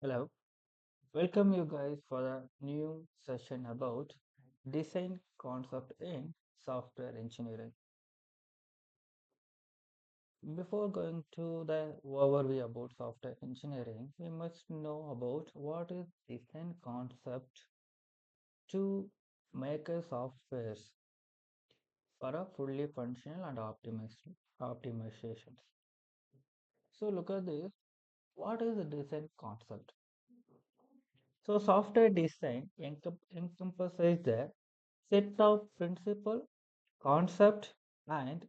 Hello, welcome you guys for a new session about design concept in software engineering. Before going to the overview about software engineering, we must know about what is design concept to make a software for a fully functional and optimizations. So look at this. What is a design concept? So software design encompasses the set of principles, concepts, and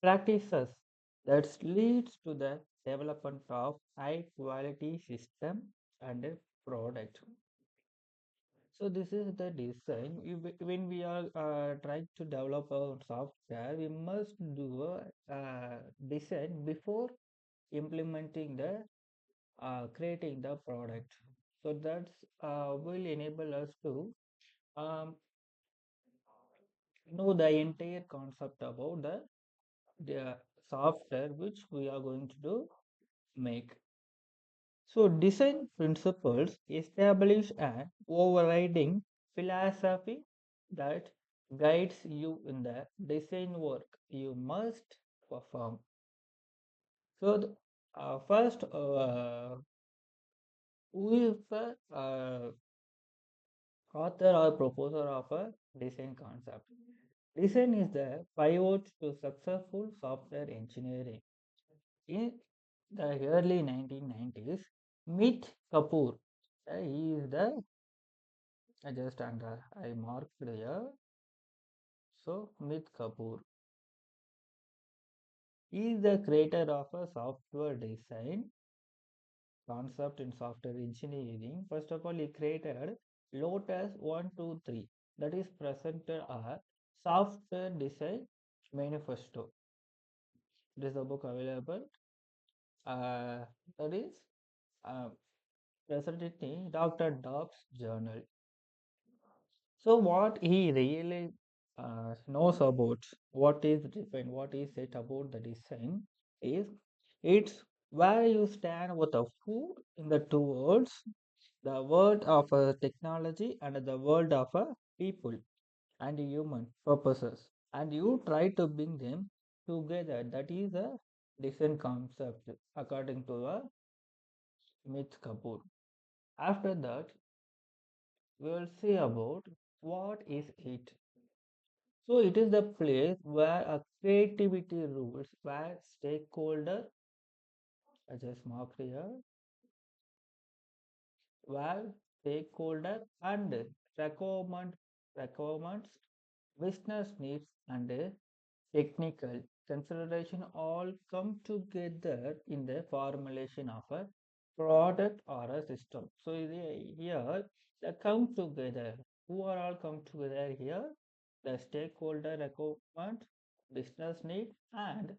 practices that leads to the development of high quality system and a product. So this is the design. When we are trying to develop our software, we must do a design before implementing the creating the product. So that's will enable us to um, know the entire concept about the software which we are going to do make. So design principles establish an overriding philosophy that guides you in the design work you must perform. So first, who is the author or proposer of a design concept? Design is the pivot to successful software engineering. In the early 1990s, Mit Kapoor, he is the I just under I marked here. So Mit Kapoor, he is the creator of a software design concept in software engineering. First of all, he created Lotus 123 that is presented as software design manifesto. This is the book available. That is uh, presented in Dr. Dobbs journal. So what he really knows about what is defined, what is said about the design is it's where you stand with a food in the two worlds, the world of technology and the world of people and human purposes, and you try to bring them together. That is a design concept according to Mitch Kapoor. After that, we will see about what is it. So it is the place where a creativity rules, where stakeholder, I just mark here, where stakeholder and requirements, business needs and technical consideration all come together in the formulation of a product or a system. So here they come together. Who are all come together here? The stakeholder requirement, business need, and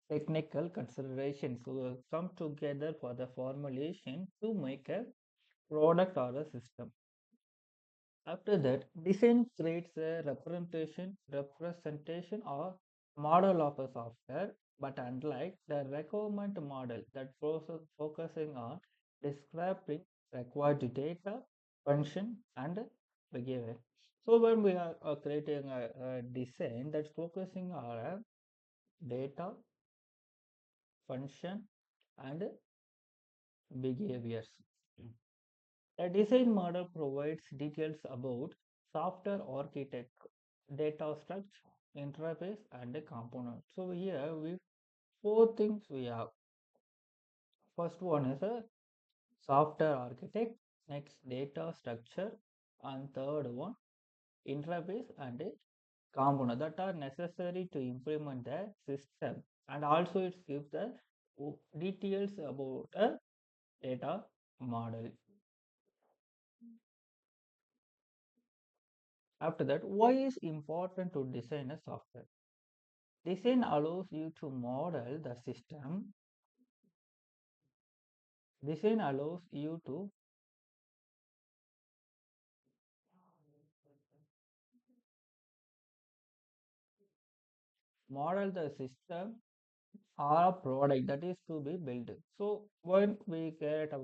technical considerations will come together for the formulation to make a product or a system. After that, design creates a representation or model of a software, but unlike the requirement model that focusing on describing required data, function, and behavior. So when we are creating a design that's focusing on data, function, and behaviors. A design model provides details about software architecture, data structure, interface, and a component. So here we four things we have. First one is a software architect, next data structure, and third one interface and a component that are necessary to implement the system. And also it gives the details about a data model. After that, why is important to design a software? Design allows you to model the system. Design allows you to model the system or a product that is to be built. So when we create a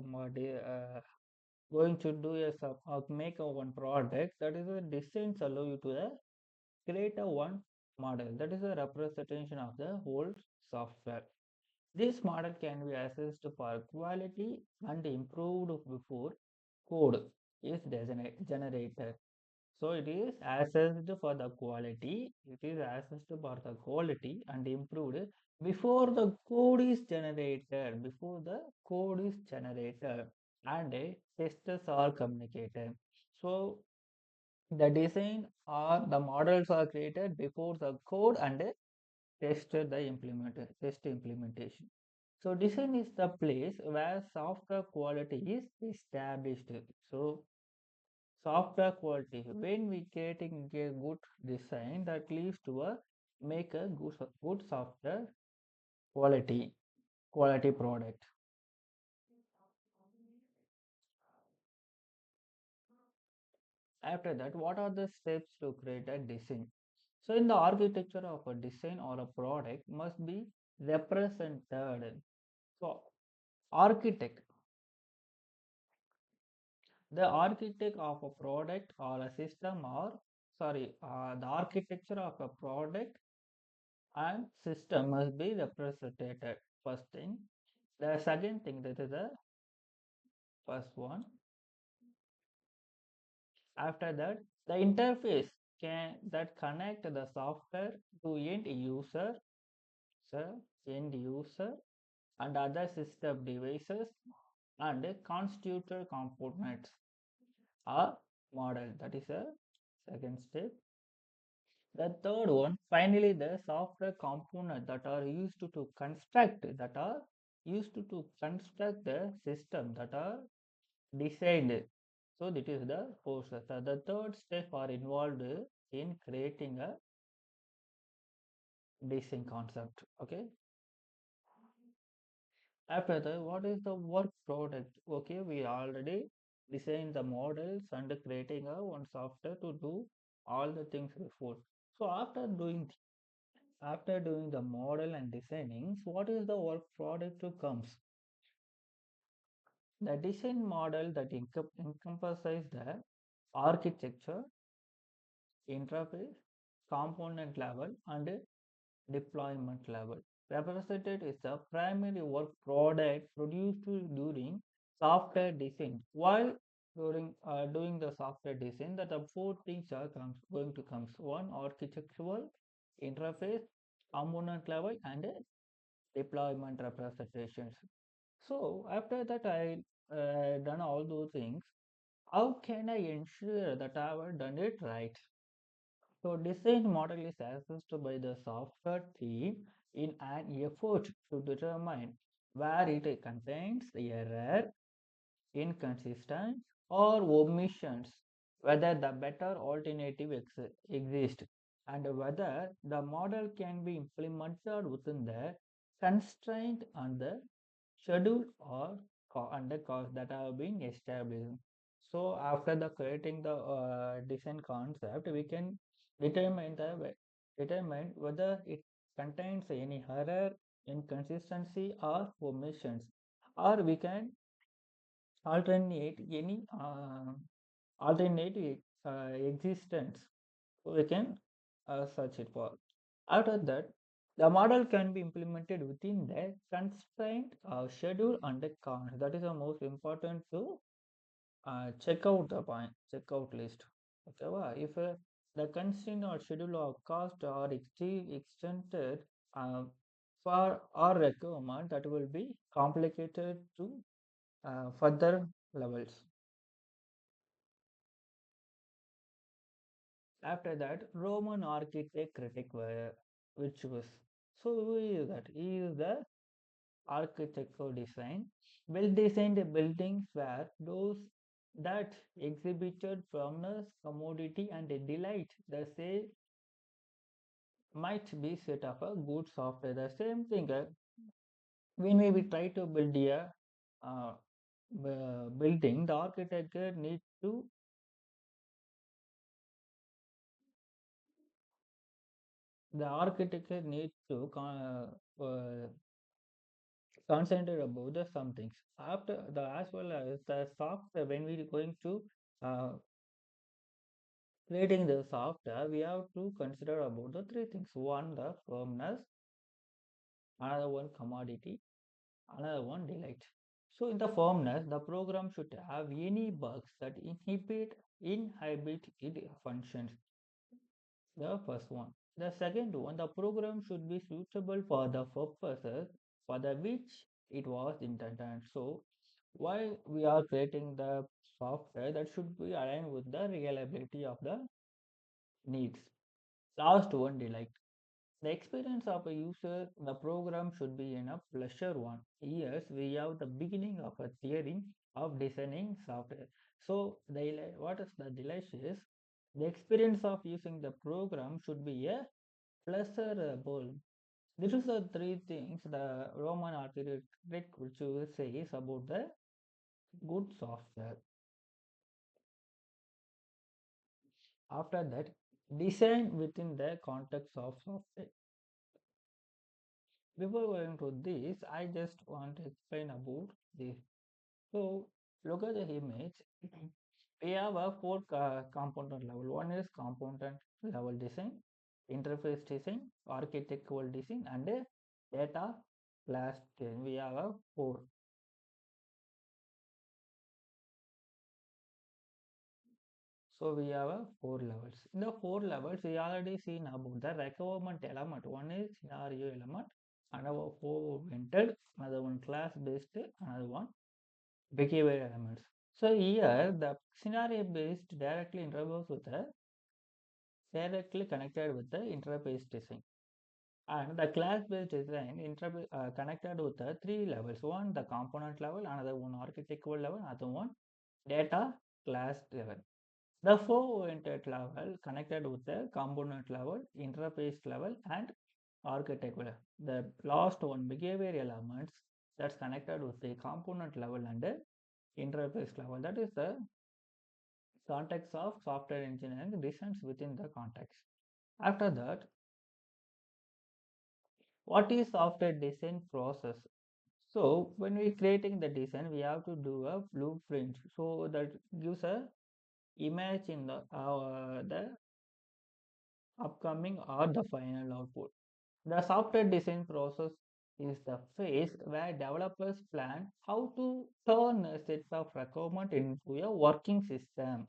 going to do or make a one product, that is a design allow you to create a one model, that is a representation of the whole software. This model can be assessed for quality and improved before code is generated. So it is assessed for the quality, it is assessed for the quality and improved before the code is generated, and testers are communicated. So the design or the models are created before the code and test implementation. So design is the place where software quality is established. So software quality, when we getting a good design, that leads to a make a good software quality product. After that, what are the steps to create a design? So in the architecture of a design or a product must be represented. So architect, the architect of a product or a system, or sorry, the architecture of a product and system must be represented. First thing. The second thing, that is the first one. After that, the interface can that connect the software to so end user and other system devices and constituted components are model. That is a second step. The third one, finally, the software component that are used to construct the system that are designed. So this is the process. The third step are involved in creating a design concept. Okay. After that, what is the work product? Okay, we already designed the models and creating a one software to do all the things before. So after doing the model and designing, so what is the work product to comes? The design model that encompasses the architecture, interface, component level, and deployment level. Represented is the primary work product produced during software design. While during doing the software design, that the four things are going to comes. One, architectural, interface, component level, and deployment representations. So after that, I done all those things. How can I ensure that I have done it right? So design model is assessed by the software team in an effort to determine where it contains error, inconsistent, or omissions, whether the better alternative exists, and whether the model can be implemented within the constraint and the schedule or under cost that have been established. So after the creating the design concept, we can determine determine whether it contains any error, inconsistency, or omissions, or we can alternate any alternate existence. So we can search it for. After that, the model can be implemented within the constraint, schedule, and the cost. That is the most important to check out the point, check out list. Okay, if the constraint or schedule or cost are extended uh, for our requirement, that will be complicated to further levels. After that, Roman architect critic were virtuous. So who is that? He is the architectural design. Well-designed buildings were those that exhibited promise, commodity, and a delight. The same might be set of a good software. The same thing when we try to build a uh, building, the architect needs to the architect needs to concentrate about the some things. After the as well as the software, when we going to uh, creating the software, we have to consider about the three things. One, the firmness, another one commodity, another one delight. So in the firmness, the program should have any bugs that inhibit its functions. The first one. The second one, the program should be suitable for the purposes for the which it was intended. So why we are creating the software that should be aligned with the reliability of the needs. Last one, delight. The experience of a user, the program should be in a pleasure one. Yes, we have the beginning of a theory of designing software. So, what is the delight is the experience of using the program should be a pleasurable. This is the three things the Roman architect which says about the good software. After that, design within the context of software. Before going to this, I just want to explain about this. So look at the image. We have a four component level. One is component level design, interface design, architectural design, and a data class design. We have a four. So we have a four levels. In the four levels, we already seen about the requirement element. One is scenario element, another four oriented, another one class based, another one behavior elements. So here the scenario based directly connected with the interface design, and the class based design connected with the three levels. One the component level, another one architectural level, another one data class level. The four oriented level connected with the component level, interface level, and architectural level. The last one behavior elements that's connected with the component level and the interface level. That is the context of software engineering designs within the context. After that, what is software design process? So when we creating the design, we have to do a blueprint. So that gives a image in the upcoming or the final output. The software design process is the phase where developers plan how to turn a set of requirement into a working system,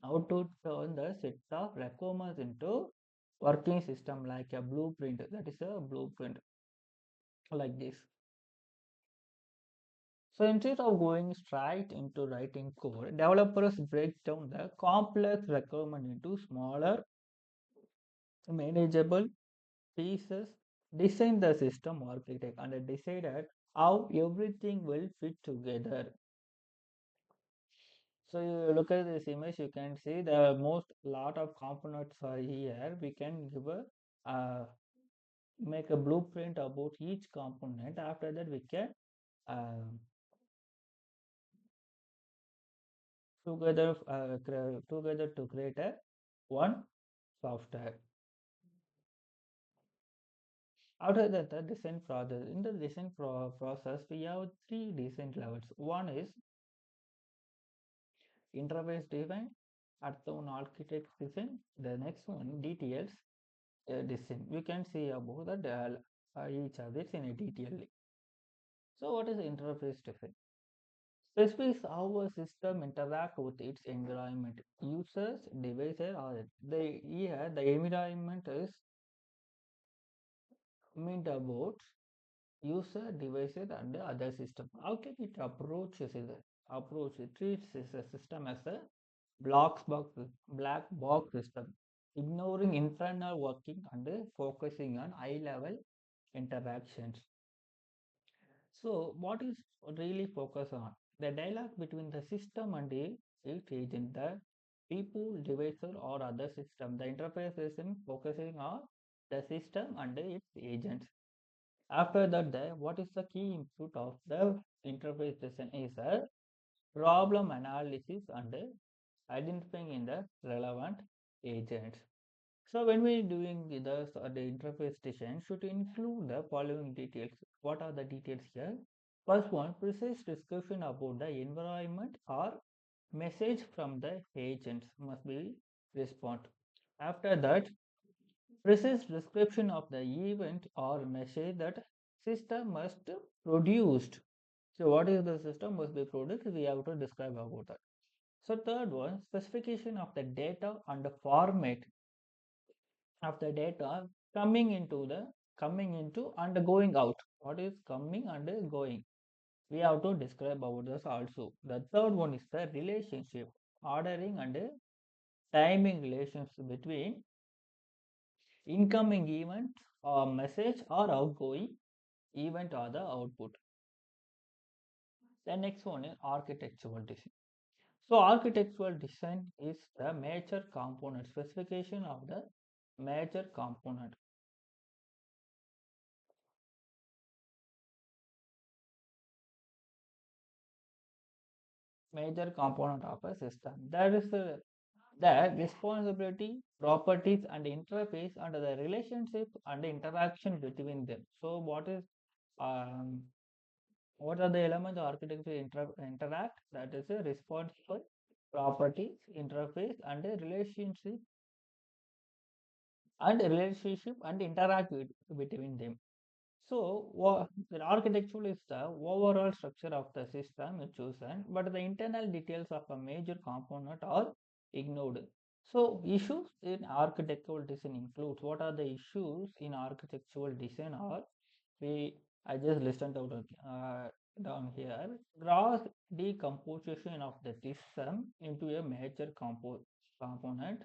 how to turn the set of requirements into working system like a blueprint. That is a blueprint like this. So instead of going straight into writing code, developers break down the complex requirement into smaller manageable pieces, design the system architect, and decided how everything will fit together. So you look at this image, you can see the most lot of components are here. We can give a make a blueprint about each component. After that, we can uh, together to create a one software. After that, the design process. In the design process, we have three design levels. One is interface design, another one architect design, the next one details design. We can see about each of this in a detail. So what is interface design? Specifies how a system interact with its environment. Users, devices, or the environment is meant about user, devices, and the other system. How can it approach it treats a system as a black box system, ignoring internal working and focusing on high level interactions. So, what is really focus on? The dialogue between the system and its agent, the people, devices, or other system. The interface is in focusing on the system and its agents. After that, what is the key input of the interface design is a problem analysis and identifying in the relevant agents. So when we doing this, the interface design should include the following details. What are the details here? First one, precise description about the environment or message from the agents must be respond. After that, precise description of the event or message that system must produced. So what is the system must be produced? We have to describe about that. So third one, specification of the data and the format of the data coming into and going out. What is coming and going? We have to describe about this also. The third one is the relationship, ordering and timing relationship between incoming event or message or outgoing event or the output. The next one is architectural design. So architectural design is the major component specification of the major component. Major component of a system. That is the responsibility, properties, and interface and the relationship and the interaction between them. So um, what are the elements the architecture interact? That is a responsible properties, interface, and a relationship and interact between them. So, the architecture is the overall structure of the system chosen, but the internal details of a major component are ignored. So, issues in architectural design includes what are the issues in architectural design are we I just listened out down here. Gross decomposition of the system into a major component.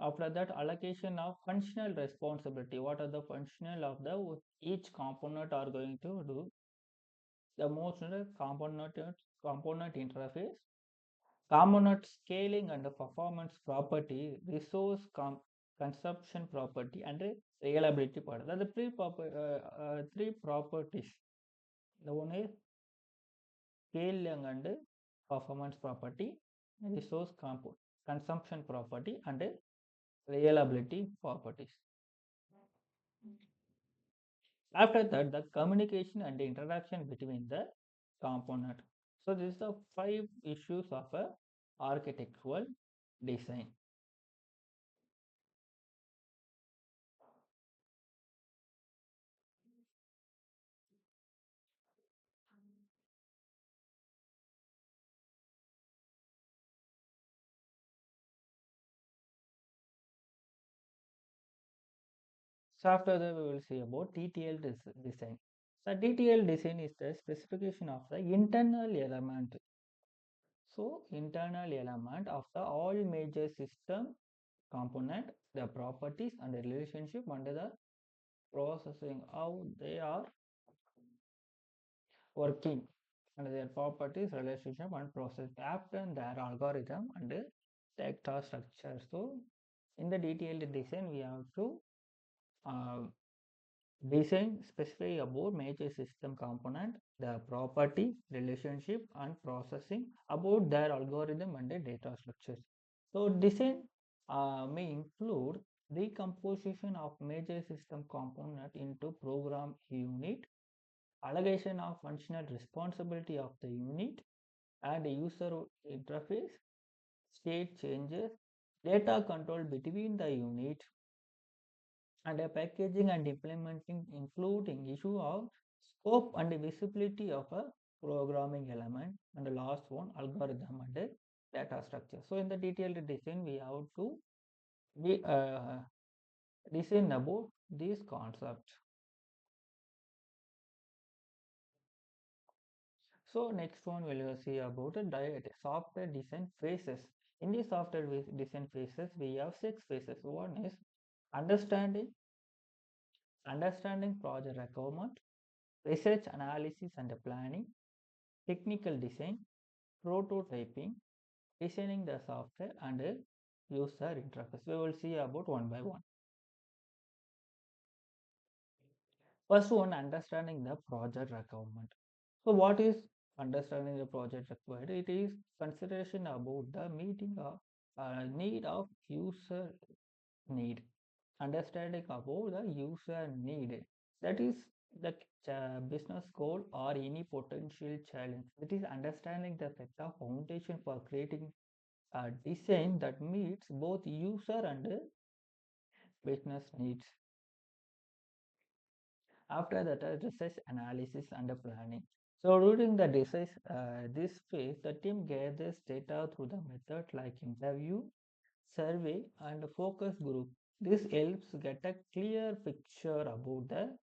After that, allocation of functional responsibility. What are the functional of the each component are going to do? The most component interface, component scaling and the performance property, consumption property, and reliability part. That the three properties. The one is scaling and performance property, resource consumption property, and reliability properties. After that, the communication and the interaction between the component. So this is the five issues of a architectural design. So after that, we will see about detailed design. So detailed design is the specification of the internal element. So internal element of the all major system component, the properties and the relationship under the processing, how they are working and their properties, relationship and process after their algorithm and data structure. So in the detailed design, we have to uh, design specify about major system component, the property, relationship and processing about their algorithm and the data structures. So design may include decomposition of major system component into program unit, allocation of functional responsibility of the unit and user interface, state changes, data control between the unit, and a packaging and implementing including issue of scope and visibility of a programming element, and the last one algorithm and a data structure. So in the detailed design we have to we design about these concepts. So next one we'll see about the software design phases. In the software design phases, we have six phases. One is understanding, understanding project requirement, research analysis and planning, technical design, prototyping, designing the software, and user interface. We will see about one by one. First one, understanding the project requirement. So what is understanding the project required? It is consideration about the meeting of need of user need. Understanding about the user need. That is the business goal or any potential challenge. That is understanding the set of foundation for creating a design that meets both user and business needs. After that, research analysis and planning. So during the research, this phase, the team gathers data through the method like interview, survey, and focus group. This helps get a clear picture about the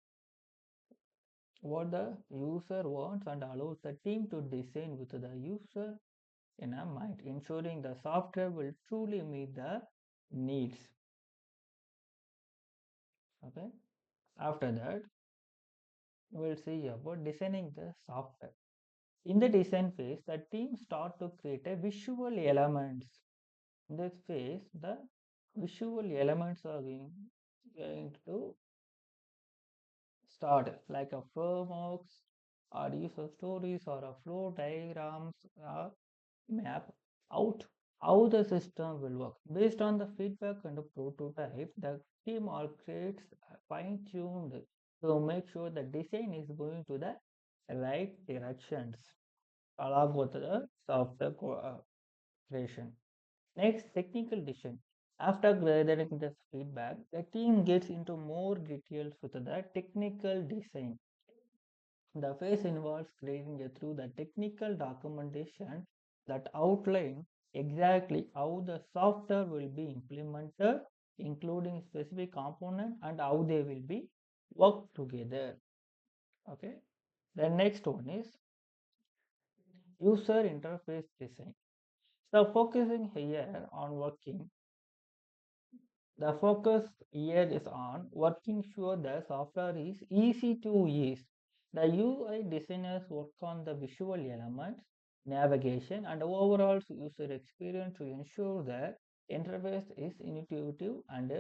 what the user wants and allows the team to design with the user in a mind, ensuring the software will truly meet the needs. Okay. After that, we'll see about designing the software. In the design phase, the team start to create a visual elements. In this phase, the visual elements are going to start like a frameworks or user stories or a flow diagrams or map out how the system will work. Based on the feedback and the prototype, the team all creates fine-tuned to make sure the design is going to the right directions along with the software creation. Next, technical decision. After gathering this feedback, the team gets into more details with the technical design. The phase involves creating a through the technical documentation that outline exactly how the software will be implemented, including specific component and how they will be work together. Okay. The next one is user interface design. So focusing here on working, the focus here is on working sure the software is easy to use. The UI designers work on the visual elements, navigation, and overall user experience to ensure the interface is intuitive and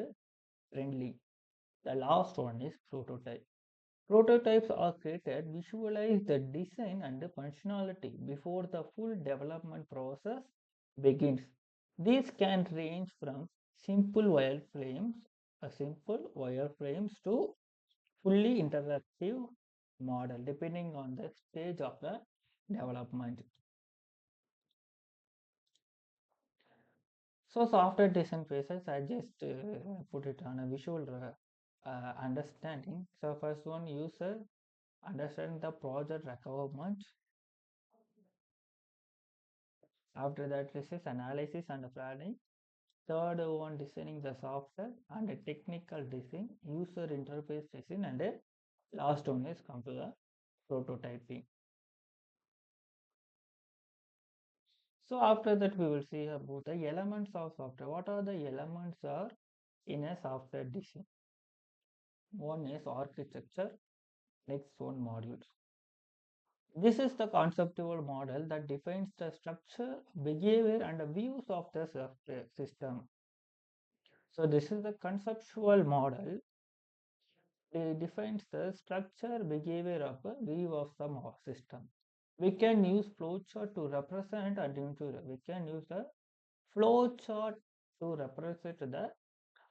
friendly. The last one is prototype. Prototypes are created, visualize the design and the functionality before the full development process begins. These can range from simple wireframes to fully interactive model depending on the stage of the development. So software design phases, I just put it on a visual understanding. So first one, user understanding the project requirement. After that, research analysis and planning. Third one, designing the software and a technical design, user interface design, and a last one is come to the prototyping. So after that, we will see about the elements of software. What are the elements are in a software design? One is architecture, next one modules. This is the conceptual model that defines the structure, behavior, and the views of the software system. So this is the conceptual model. It defines the structure, behavior of a view of the system. We can use flowchart to represent and we can use the flowchart to represent the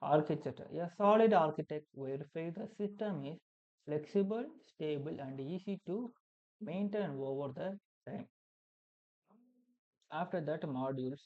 architecture. A solid architect verifies the system is flexible, stable, and easy to maintain over the time. After that, modules.